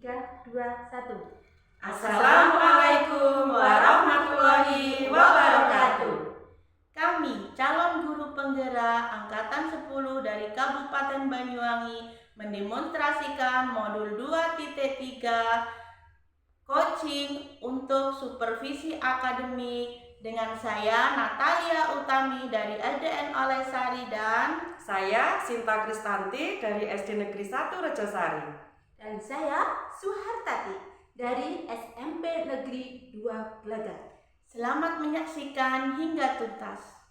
3, 2, 1. Assalamualaikum warahmatullahi wabarakatuh. Kami calon guru penggerak Angkatan 10 dari Kabupaten Banyuwangi mendemonstrasikan modul 2.3 coaching untuk supervisi akademik dengan saya Natalia Utami dari SDN Olesari dan saya Sinta Kristanti dari SD Negeri 1 Rejosari. Dan saya Suhartati dari SMP Negeri 2 Glagah. Selamat menyaksikan hingga tuntas.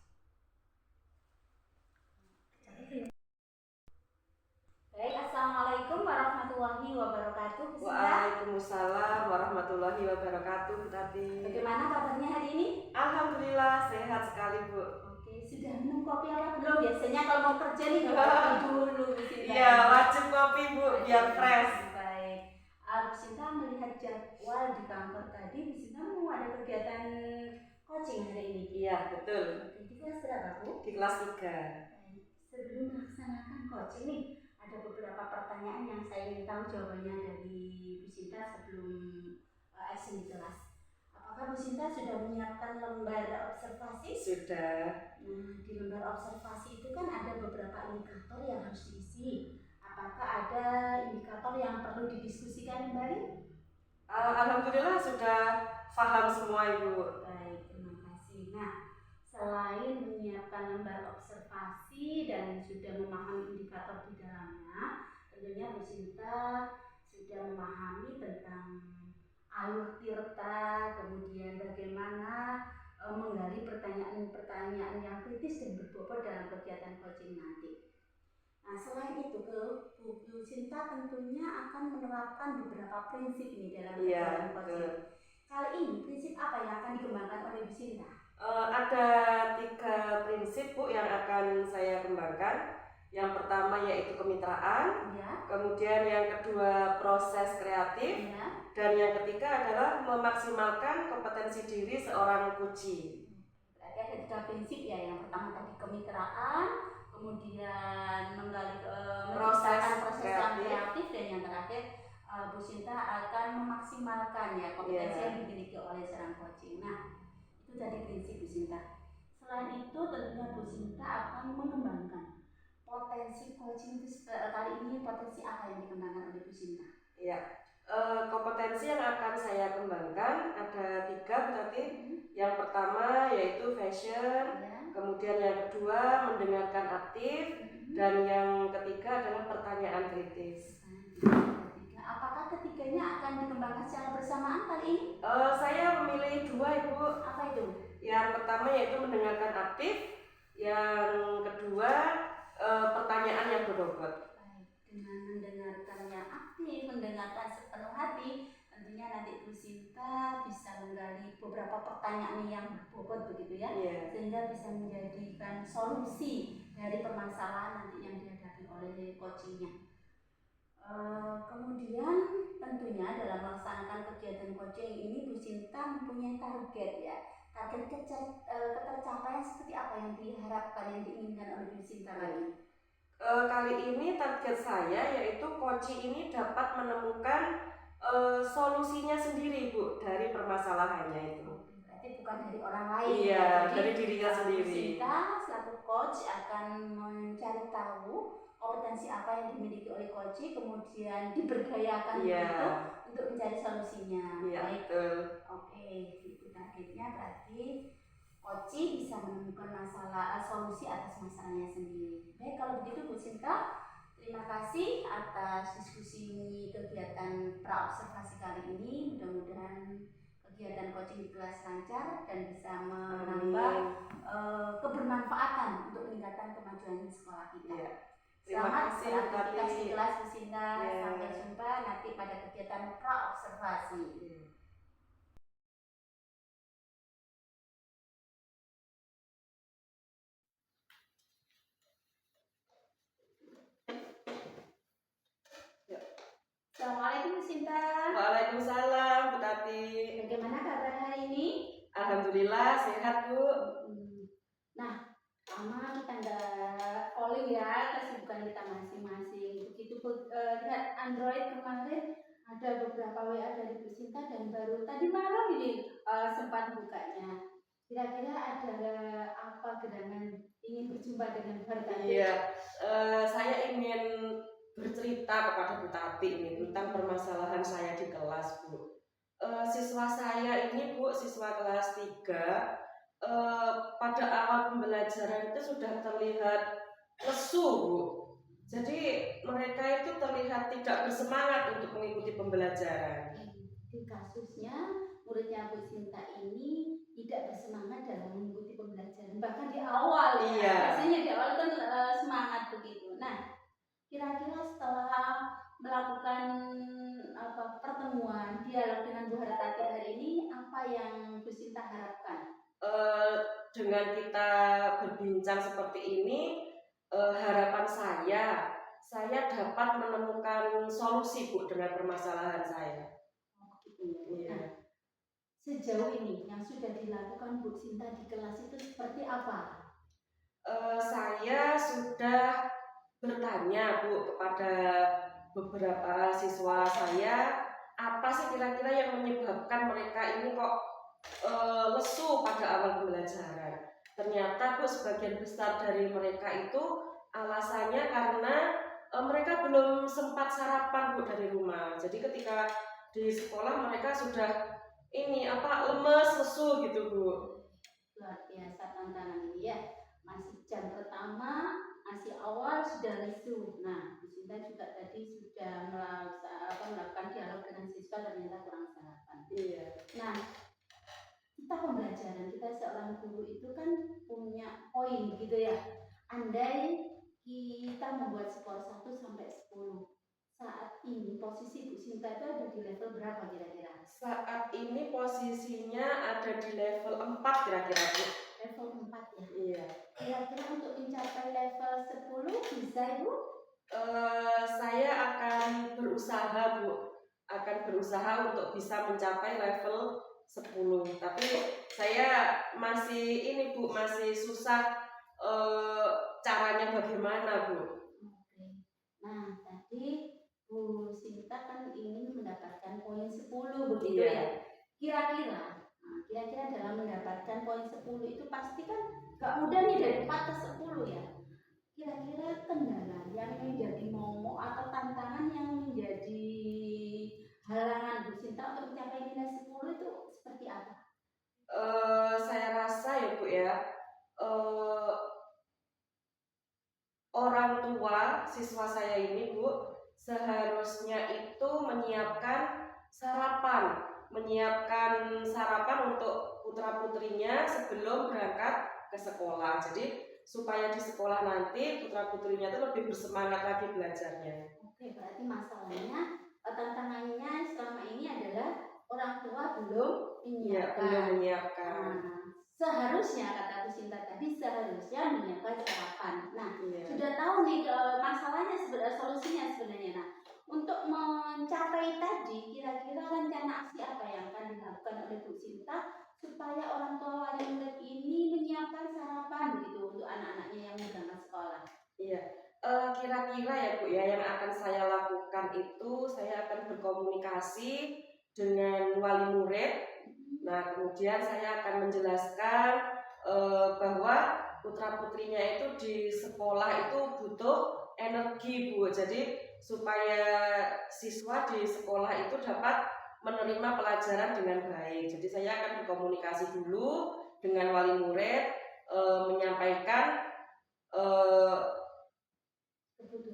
Baik, Assalamualaikum warahmatullahi wabarakatuh. Waalaikumsalam warahmatullahi wabarakatuh, Bu Tati. Bagaimana kabarnya hari ini? Alhamdulillah sehat sekali, Bu. Oke, sudah minum kopi apa belum? Biasanya kalau mau kerja nih kopi dulu. Iya, wajib kopi, Bu, biar fresh. Baik. Bu Sinta melihat jadwal di kantor tadi, Bu Sinta mau ada kegiatan coaching hari ini. Iya, betul. Oke, di kelas berapa, Bu? Di kelas 3. Sebelum melaksanakan coaching nih, ada beberapa pertanyaan yang saya ingin tahu jawabannya dari Bu Sinta sebelum action di kelas. Apakah Bu Sinta sudah menyiapkan lembar observasi? Sudah. Nah, di lembar observasi itu kan ada beberapa indikator yang harus diisi. Apakah ada indikator yang perlu didiskusikan kembali? Alhamdulillah sudah paham semua, Ibu. Baik, terima kasih. Nah, selain menyiapkan lembar observasi dan sudah memahami indikator di dalamnya, tentunya Bu Sinta sudah memahami tentang alur tirta, kemudian bagaimana menggali pertanyaan-pertanyaan yang kritis dan berbobot dalam kegiatan coaching nanti. Nah, selain itu, Bu Sinta tentunya akan menerapkan beberapa prinsip ini dalam kegiatan coaching. Kali ini prinsip apa yang akan dikembangkan oleh Bu Sinta? Ada 3 prinsip, Bu, yang akan saya kembangkan. Yang pertama yaitu kemitraan, Ya. Kemudian yang kedua proses kreatif, Ya. Dan yang ketiga adalah memaksimalkan kompetensi diri seorang coach. Berarti ada 3 prinsip ya. Yang pertama tadi kemitraan, kemudian menggali Proses yang kreatif, dan yang terakhir Bu Sinta akan memaksimalkan ya kompetensi yang dimiliki oleh seorang coaching. Nah, itu tadi prinsip Bu Sinta. Selain itu tentunya Bu Sinta akan mengembangkan potensi coaching itu. Kali ini potensi apa yang dikembangkan oleh Bu Sinta? Ya, kompetensi yang akan saya kembangkan ada 3, Bu Tati. Yang pertama yaitu fashion, kemudian yang kedua mendengarkan aktif, dan yang ketiga adalah pertanyaan kritis. Apakah ketiganya akan dikembangkan secara bersamaan kali ini? Saya memilih 2, Ibu. Apa itu? Yang pertama yaitu mendengarkan aktif, yang kedua pertanyaan yang berbobot. Baik, dengan mendengarkan yang aktif, mendengarkan sepenuh hati, tentunya nanti Bu Sinta bisa menggali beberapa pertanyaan yang berbobot begitu ya, sehingga bisa menjadikan solusi dari permasalahan nanti yang dihadapi oleh coachingnya. Kemudian tentunya dalam melaksanakan kegiatan coaching ini Bu Sinta mempunyai target ya. Target ketercapaian seperti apa yang diharapkan, yang diinginkan oleh Bu Sinta kali ini? Kali ini target saya yaitu coach ini dapat menemukan solusinya sendiri, Bu, dari permasalahannya itu. Berarti bukan dari orang lain. Iya, jadi, dari dirinya sendiri. Bu Sinta selaku coach akan mencari tahu kompetensi apa yang dimiliki oleh coach, kemudian diberdayakan untuk mencari solusinya. Baik. Betul. Oke, itu targetnya. Berarti coach bisa menemukan solusi atas masalahnya sendiri. Baik, kalau begitu Bu Sinta, terima kasih atas diskusi kegiatan pra-observasi kali ini. Mudah-mudahan kegiatan coaching di kelas lancar dan bisa menambah kebermanfaatan untuk meningkatkan kemajuan sekolah kita. Selamat beraktivitas di kelas Bu Sinta. Sampai jumpa nanti pada kegiatan pra-observasi. Assalamualaikum Bu Sinta. Waalaikumsalam, Bu Tati. Bagaimana kabar hari ini? Alhamdulillah sehat, Bu. Nah, lama kita nggak calling ya, kesibukan kita masing-masing. Begitu lihat Android kemarin Ada beberapa WA dari Bu Sinta dan baru tadi malam ini sempat bukanya. Kira-kira ada apa gerangan ingin berjumpa dengan Bu Hartati? Iya, saya ingin bercerita kepada Bu Tati ini tentang permasalahan saya di kelas, Bu. Siswa saya ini, Bu, siswa kelas 3, pada awal pembelajaran itu sudah terlihat lesu, Bu. Jadi mereka itu terlihat tidak bersemangat untuk mengikuti pembelajaran. Di kasusnya muridnya Bu Sinta ini tidak bersemangat dalam mengikuti pembelajaran, bahkan di awal ya. Iya. Biasanya di awal kan semangat begitu. Nah, kira-kira setelah melakukan pertemuan dialog dengan Bu Hartati hari ini, apa yang Bu Sinta harapkan? Dengan kita berbincang seperti ini, harapan saya dapat menemukan solusi, Bu, dengan permasalahan saya. Gitu. Nah, sejauh ini yang sudah dilakukan Bu Sinta di kelas itu seperti apa? Saya sudah bertanya, Bu, kepada beberapa siswa saya, apa sih kira-kira yang menyebabkan mereka ini kok lesu pada awal pembelajaran. Ternyata, Bu, sebagian besar dari mereka itu alasannya karena mereka belum sempat sarapan, Bu, dari rumah. Jadi ketika di sekolah mereka sudah lemes, lesu gitu, Bu. Luar biasa tantangan ini ya. Masih jam pertama, masih awal sudah lesu. Nah, Bu Sinta juga tadi sudah melakukan dialog dengan siswa, ternyata kurang sarapan. Iya. Nah, kita pembelajaran, kita seorang guru itu kan punya poin gitu ya. Andai kita membuat skor 1 sampai 10, saat ini posisi Bu Sinta itu ada di level berapa kira-kira? Saat ini posisinya ada di level 4 kira-kira, Bu. Level 4 ya? Iya. Kira-kira untuk mencapai level 10 bisa, Ibu? Saya akan berusaha, Bu. Akan berusaha untuk bisa mencapai level 10. Tapi saya masih Bu, masih susah caranya bagaimana, Bu. Oke. Nah, tadi Bu Sinta kan ingin mendapatkan poin 10 begitu ya. Kira-kira dalam mendapatkan poin 10 itu pasti kan gak mudah nih dari 4 ke 10 ya. Kira-kira kendala yang menjadi momok atau tantangan yang menjadi halangan Bu Sinta untuk mencapai nilai 10 itu seperti apa? Saya rasa ya, Bu ya, orang tua siswa saya ini, Bu, seharusnya itu menyiapkan sarapan untuk putra-putrinya sebelum berangkat ke sekolah. Jadi supaya di sekolah nanti putra-putrinya itu lebih bersemangat lagi belajarnya. Oke, berarti masalahnya, tantangannya selama ini adalah orang tua belum menyiapkan. Nah, seharusnya kata Bu Sinta tadi seharusnya menyiapkan sarapan. Nah, sudah tahu nih masalahnya solusinya sebenarnya. Nah, untuk mencapai tadi, kira-kira rencana aksi apa yang akan dilakukan oleh Bu Sinta supaya orang tua wali murid ini menyiapkan sarapan begitu untuk anak-anaknya yang berangkat sekolah? Iya, kira-kira ya, Bu ya, yang akan saya lakukan itu saya akan berkomunikasi dengan wali murid. Nah, kemudian saya akan menjelaskan bahwa putra-putrinya itu di sekolah itu butuh energi, Bu. Jadi supaya siswa di sekolah itu dapat menerima pelajaran dengan baik. Jadi saya akan berkomunikasi dulu dengan wali murid, menyampaikan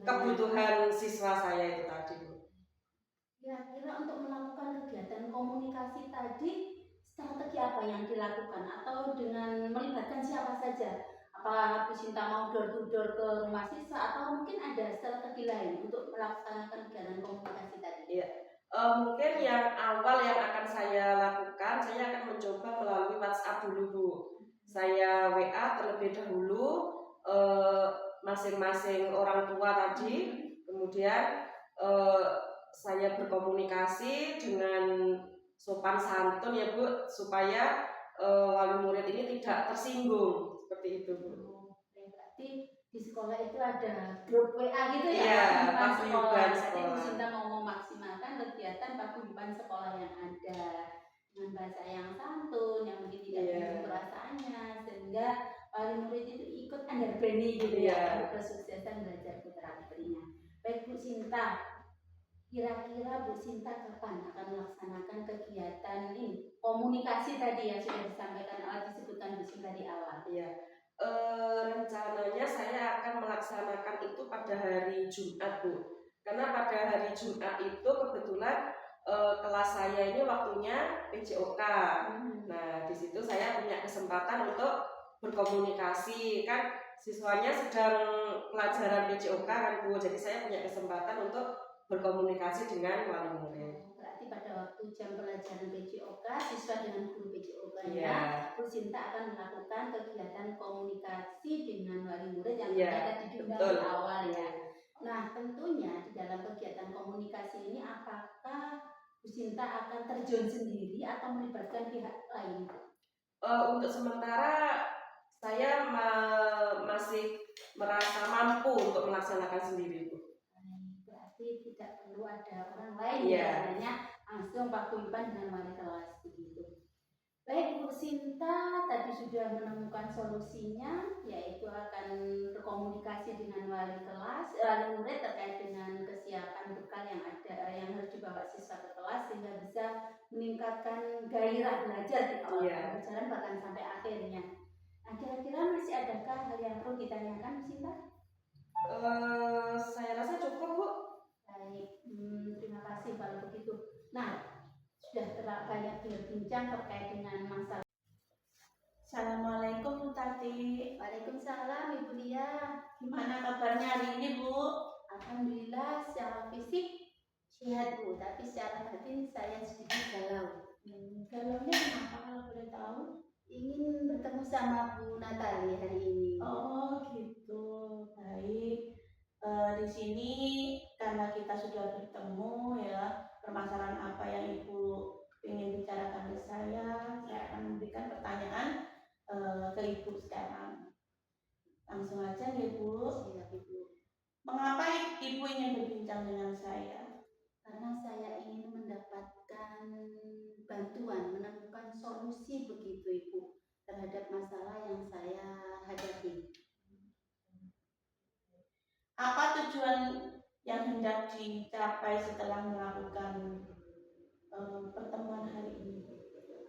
kebutuhan siswa saya itu tadi, Bu. Kira-kira untuk melakukan kegiatan komunikasi tadi, strategi apa yang dilakukan atau dengan melibatkan siapa saja? Apakah Bu Sinta mau door to door ke rumah siswa atau mungkin ada strategi lain untuk melaksanakan kegiatan komunikasi tadi? Iya, mungkin yang awal yang akan saya lakukan, saya akan mencoba melalui WhatsApp dulu, Bu. Saya WA terlebih dahulu masing-masing orang tua tadi, kemudian saya berkomunikasi dengan sopan santun ya, Bu, supaya wali murid ini tidak tersinggung seperti itu, Bu. Berarti di sekolah itu ada grup WA gitu ya? Iya, sekolah. paguyuban Jadi Bu sekolah. Sinta mau memaksimalkan kegiatan dengan bahasa yang santun, yang mungkin tidak menyinggung perasaannya, sehingga wali murid itu ikut underbani gitu ya untuk kesuksesan belajar putra putrinya. Baik Bu Sinta, kira-kira Bu Sinta kapan akan melaksanakan kegiatan ini komunikasi tadi yang sudah disampaikan disebutkan Bu Sinta di awal? Iya. Rencananya saya akan melaksanakan itu pada hari Jumat, Bu. Karena pada hari Jumat itu kebetulan kelas saya ini waktunya PJOK. Nah, di situ saya punya kesempatan untuk berkomunikasi, kan siswanya sedang pelajaran PJOK kan Bu. Jadi saya punya kesempatan untuk berkomunikasi dengan wali murid. Berarti pada waktu jam pelajaran PJOK, siswa dengan guru PJOK-nya, Bu Sinta akan melakukan kegiatan komunikasi dengan wali murid yang tadi diundang di awal ya. Nah, tentunya di dalam kegiatan komunikasi ini apakah Bu Sinta akan terjun sendiri atau melibatkan pihak lain? Untuk sementara saya masih merasa mampu untuk melaksanakan sendiri, Bu. Berarti tidak perlu ada orang lain sebenarnya, langsung paguyuban dengan wali kelas begitu. Baik Bu Sinta tadi sudah menemukan solusinya, yaitu akan berkomunikasi dengan wali kelas, wali murid terkait dengan kesiapan bekal yang ada yang harus dibawa siswa ke kelas sehingga bisa meningkatkan gairah belajar di awal pelajaran bahkan sampai akhirnya. Nah, kira-kira masih adakah hal yang perlu ditanyakan Bu Sinta? Saya rasa cukup, Bu. Baik, terima kasih kalau begitu. Nah, sudah banyak berbincang terkait dengan masalah. Assalamualaikum Bu Tati. Waalaikumsalam Ibu Lia. Gimana kabarnya hari ini Bu? Alhamdulillah secara fisik sehat Bu, tapi secara batin saya sedikit galau. Galaunya kenapa kalau boleh tahu? Ingin bertemu sama Bu Natali hari ini. Oh gitu, baik. Di sini karena kita sudah bertemu ya, permasalahan apa yang Ibu ingin bicarakan ke saya akan memberikan pertanyaan ke Ibu sekarang. Langsung aja ya Bu. Siap Ibu. Mengapa Ibu ingin berbincang dengan saya? Karena saya ingin mendapatkan bantuan, menemukan solusi begitu Ibu terhadap masalah yang saya hadapi. Apa tujuan yang hendak dicapai setelah melakukan pertemuan hari ini?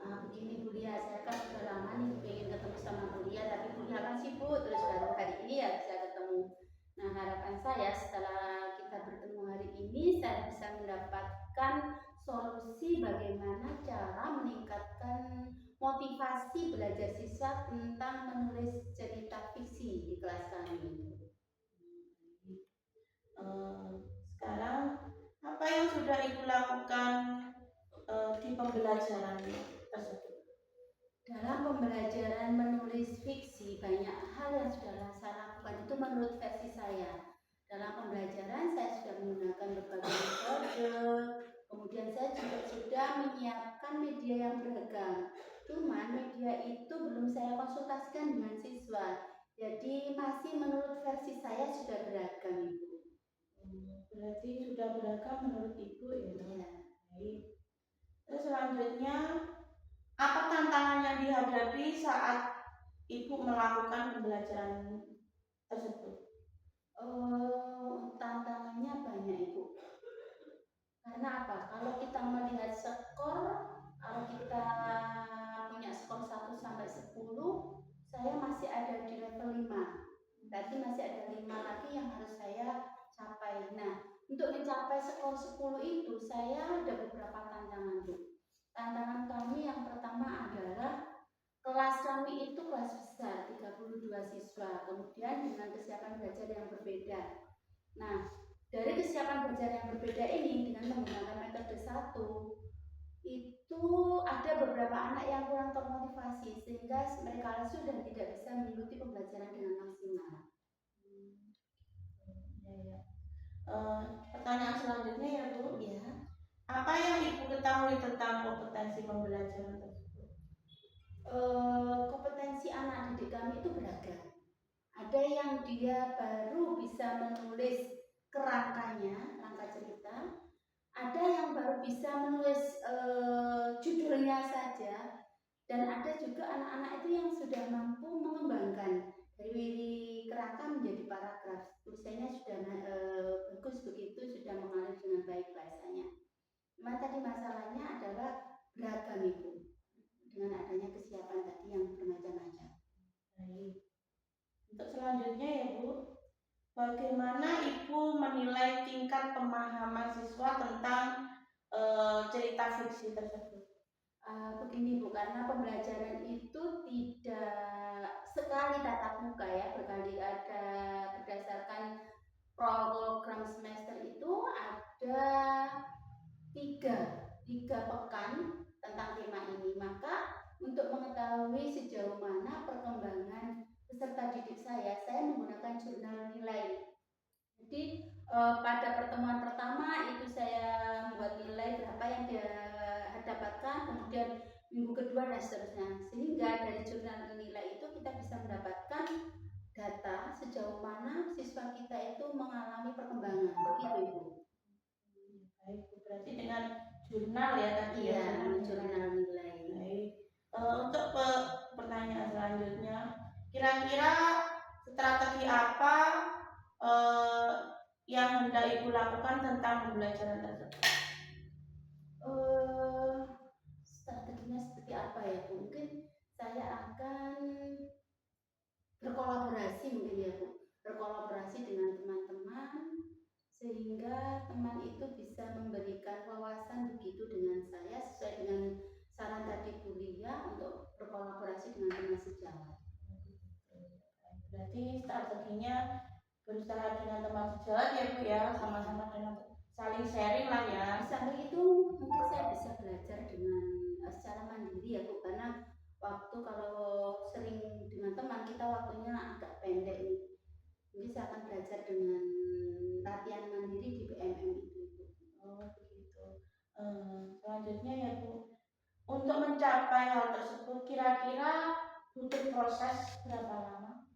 Begini Bu Lia, saya kan sudah lama nih pengen ketemu sama Bu Lia, tapi Bu Lia kan sibuk, terus baru hari ini ya bisa ketemu. Nah, harapan saya setelah kita bertemu hari ini, saya bisa mendapatkan solusi bagaimana cara meningkatkan motivasi belajar siswa tentang menulis cerita fiksi di kelas kami. Sekarang apa yang sudah Ibu lakukan di pembelajaran tersebut? Dalam pembelajaran menulis fiksi, banyak hal yang sudah saya lakukan itu menurut versi saya. Dalam pembelajaran saya sudah menggunakan berbagai metode, kemudian saya juga sudah menyiapkan media yang beragam. Cuman media itu belum saya konsultasikan dengan siswa, jadi masih menurut versi saya sudah beragam Ibu. Berarti sudah beragam menurut Ibu ya? Ya. Baik. Terus selanjutnya, apa tantangan yang dihadapi saat Ibu melakukan pembelajaran tersebut? Tantangannya banyak Ibu. Karena apa? Kalau kita melihat skor, kalau kita punya skor 1 sampai 10, saya masih ada di level 5. Berarti masih ada 5 lagi yang harus saya capai. Nah, untuk mencapai skor 10 itu saya ada beberapa tantangan Bu. Tantangan kami yang pertama adalah kelas kami itu kelas besar, 32 siswa, kemudian dengan kesiapan belajar yang berbeda. Nah, dari kesiapan belajar yang berbeda ini dengan menggunakan metode 1, itu ada beberapa anak yang kurang termotivasi sehingga mereka sudah tidak bisa mengikuti pembelajaran dengan maksimal. Pertanyaan selanjutnya ya Bu. Ya. Apa yang Ibu ketahui tentang kompetensi pembelajaran tersebut? Kompetensi anak didik kami itu beragam. Ada yang dia baru bisa menulis kerangkanya, rangka cerita. Ada yang baru bisa menulis judulnya saja, dan ada juga anak-anak itu yang sudah mampu mengembangkan dari kerangka menjadi paragraf. Tulisannya sudah bagus begitu, sudah mengalir dengan baik bahasanya. Cuma tadi masalahnya adalah beragam Ibu, dengan adanya kesiapan tadi yang bermacam-macam. Baik. Untuk selanjutnya ya Bu, bagaimana Ibu menilai tingkat pemahaman siswa tentang cerita fiksi tersebut? Begini Bu, karena pembelajaran itu tidak sekali tatap muka ya, berkali ada berdasarkan program semester itu ada tiga pekan tentang tema ini. Maka untuk mengetahui sejauh mana perkembangan peserta didik saya menggunakan jurnal nilai. Jadi pada pertemuan pertama itu saya membuat nilai berapa yang dia dapatkan, kemudian minggu kedua dan seterusnya, sehingga dari jurnal nilai itu kita bisa mendapatkan data sejauh mana siswa kita itu mengalami perkembangan. Begitu Ibu. Baik, berarti dengan jurnal ya tadi Iya, ya, jurnal nilai. Baik. Untuk pertanyaan selanjutnya, kira-kira strategi apa yang hendak Ibu lakukan tentang pembelajaran tersebut? Strateginya seperti apa ya Bu? Mungkin saya akan berkolaborasi mungkin ya Bu, berkolaborasi dengan teman-teman sehingga teman itu bisa memberikan wawasan begitu dengan saya sesuai dengan saran tadi Bu Lia untuk berkolaborasi dengan teman sejawat. Berarti strateginya berusaha dengan teman sejawat ya Bu ya, sama-sama dengan saling sharing lah ya. Di samping itu mungkin saya bisa belajar dengan secara mandiri ya Bu, karena waktu kalau sering dengan teman kita waktunya agak pendek nih. Jadi saya akan belajar dengan latihan mandiri di BMM itu. Oh begitu. Selanjutnya ya Bu, untuk mencapai hal tersebut kira-kira butuh proses berapa lama?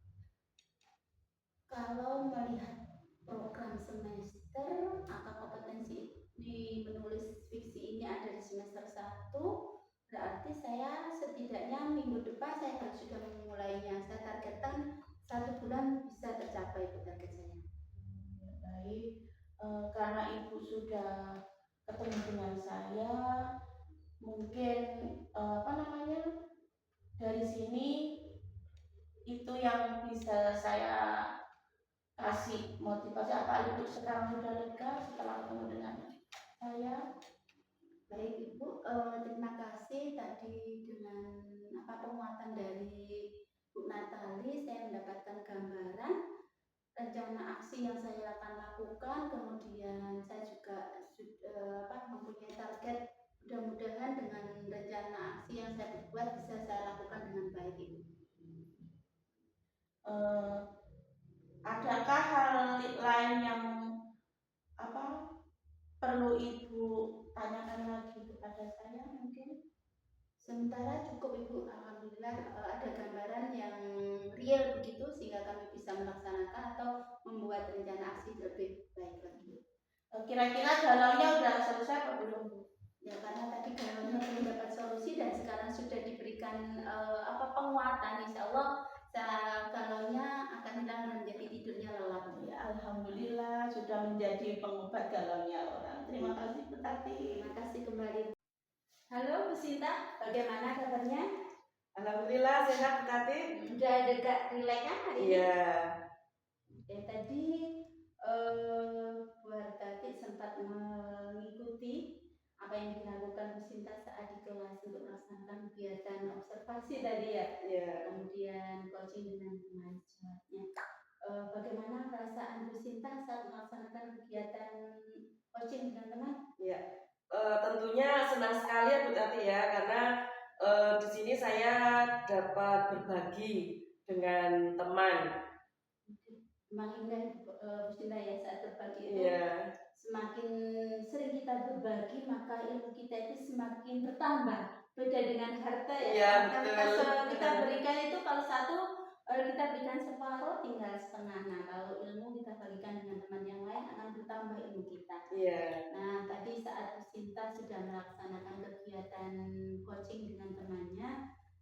Kalau melihat program semester, angka kompetensi di menulis fiksi ini ada di semester 1, berarti saya setidaknya minggu depan saya harus sudah memulainya. Saya targetkan 1 bulan bisa tercapai target saya. Baik, karena Ibu sudah ketemu dengan saya, mungkin dari sini itu yang bisa saya kasih motivasi. Apa Ibu sekarang sudah lega setelah ketemu dengan saya? Baik Ibu, terima kasih tadi dengan penguatan dari Bu Natali saya mendapatkan gambaran rencana aksi yang saya akan lakukan, kemudian saya juga mempunyai target. Mudah-mudahan dengan rencana aksi yang saya buat bisa saya lakukan dengan baik Ibu. Adakah hal lain yang perlu Ibu tanyakan lagi kepada saya mungkin? Sementara cukup Ibu, alhamdulillah ada gambaran yang real begitu sehingga kami bisa melaksanakan atau membuat rencana aksi lebih baik lagi. Kira-kira galaunya sudah selesai atau belum Bu? Ya karena tadi galaunya belum dapat solusi dan sekarang sudah diberikan penguatan, insya Allah galaunya akan hilang dan menjadi tidurnya lelap. Ya, alhamdulillah sudah menjadi pengobat galaunya orang. Terima kasih Bu Tati. Terima kasih kembali. Halo Bu Sinta, bagaimana kabarnya? Alhamdulillah sehat Bu Tati. Sudah agak rileks kan hari ini? Iya. Tadi Bu Tati sempat mengikuti apa yang dilakukan Bu Sinta saat di kelas untuk melaksanakan kegiatan observasi tadi ya. Yeah. Kemudian coaching dengan mahasiswanya. Bagaimana perasaan Bu Sinta saat melaksanakan kegiatan coaching dengan teman? Ya, tentunya senang sekali ya Bu Tati ya, karena di sini saya dapat berbagi dengan teman. Semakin Bu Sinta ya saat berbagi itu. Yeah. Semakin sering kita berbagi maka ilmu kita itu semakin bertambah. Beda dengan harta ya. Yeah, Kita berikan itu kalau satu kita berikan separuh tinggal setengah. Nah kalau ilmu kita bagikan dengan teman yang lain akan bertambah ilmu kita. Yeah. Nah tadi saat Bu Sinta sudah melaksanakan kegiatan coaching dengan temannya.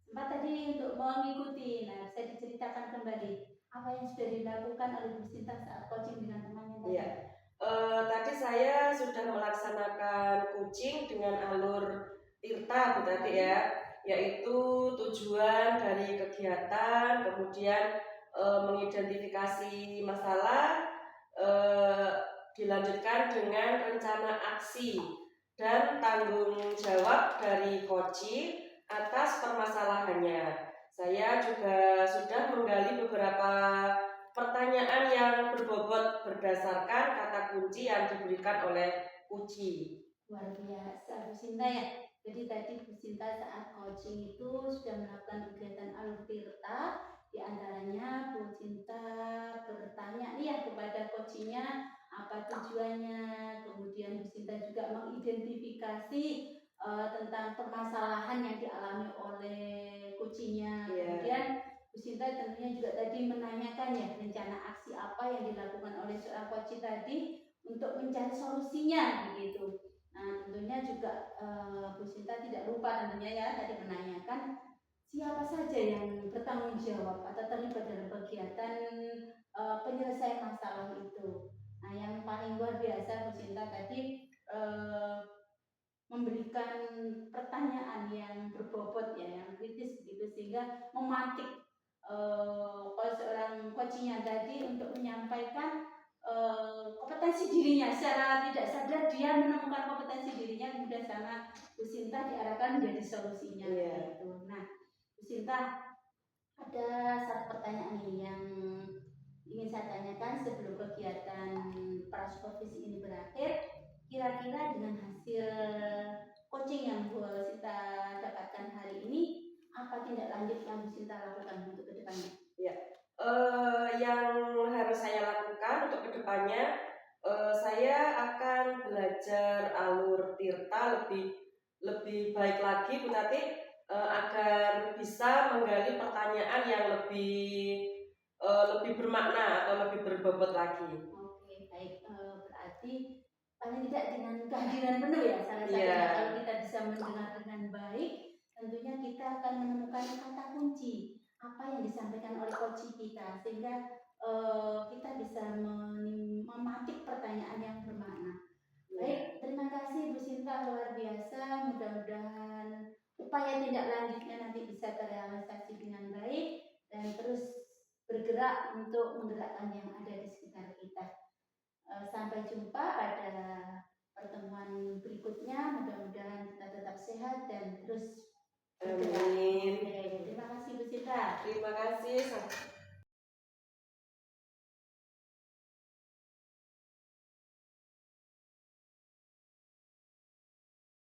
Sempat tadi untuk mengikuti, nah bisa diceritakan kembali apa yang sudah dilakukan oleh Bu Sinta saat coaching dengan temannya tadi? Iya. Tadi saya sudah melaksanakan coaching dengan alur Tirta Bu Tati ya, yaitu tujuan dari kegiatan, kemudian mengidentifikasi masalah, dilanjutkan dengan rencana aksi dan tanggung jawab dari coaching atas permasalahannya. Saya juga sudah menggali beberapa pertanyaan yang berbobot berdasarkan kata kunci yang diberikan oleh Uci. Luar biasa Bu Sinta ya. Jadi tadi Bu Sinta saat coaching itu sudah melakukan kegiatan alur tirta. Di antaranya Bu Sinta bertanya nih ya kepada coachingnya apa tujuannya. Kemudian Bu Sinta juga mengidentifikasi tentang permasalahan yang dialami oleh coachingnya. Kemudian Bu Sinta tentunya juga tadi menanyakan ya rencana aksi apa yang dilakukan oleh seorang coach tadi untuk mencari solusinya begitu. Nah tentunya juga Bu Sinta tidak lupa tentunya ya tadi menanyakan siapa saja yang bertanggung jawab atau terlibat dalam kegiatan penyelesaian masalah itu. Nah yang paling luar biasa Bu Sinta tadi memberikan pertanyaan yang berbobot ya, yang kritis begitu sehingga mematik seorang coaching yang tadi untuk menyampaikan kompetensi dirinya. Secara tidak sadar dia menemukan kompetensi dirinya, kemudian sama Bu Sinta diarahkan menjadi solusinya. Gitu. Nah, Bu Sinta ada satu pertanyaan nih yang ingin saya tanyakan sebelum kegiatan prasupervisi ini berakhir. Kira-kira dengan hasil coaching yang Bu Sinta dapatkan hari ini, apa tindak lanjut yang Bu Sinta lakukan untuk kedepannya? Ya, yang harus saya lakukan untuk kedepannya, saya akan belajar alur tirta lebih baik lagi Bu Tati, agar bisa menggali pertanyaan yang lebih bermakna atau lebih berbobot lagi. Oke, baik. Berarti paling tidak dengan kehadiran penuh ya salah satunya kalau kita bisa mendengar dengan baik, tentunya kita akan menemukan kata kunci apa yang disampaikan oleh coach kita sehingga kita bisa mematik pertanyaan yang bermakna. Baik, terima kasih Bu Sinta, luar biasa. Mudah-mudahan upaya tindak lanjutnya nanti bisa terrealisasi dengan baik dan terus bergerak untuk menggerakkan yang ada di sekitar kita. Sampai jumpa pada pertemuan berikutnya. Mudah-mudahan kita tetap sehat dan terus bergerak. Amin. Terima kasih Bu Sinta. Terima kasih.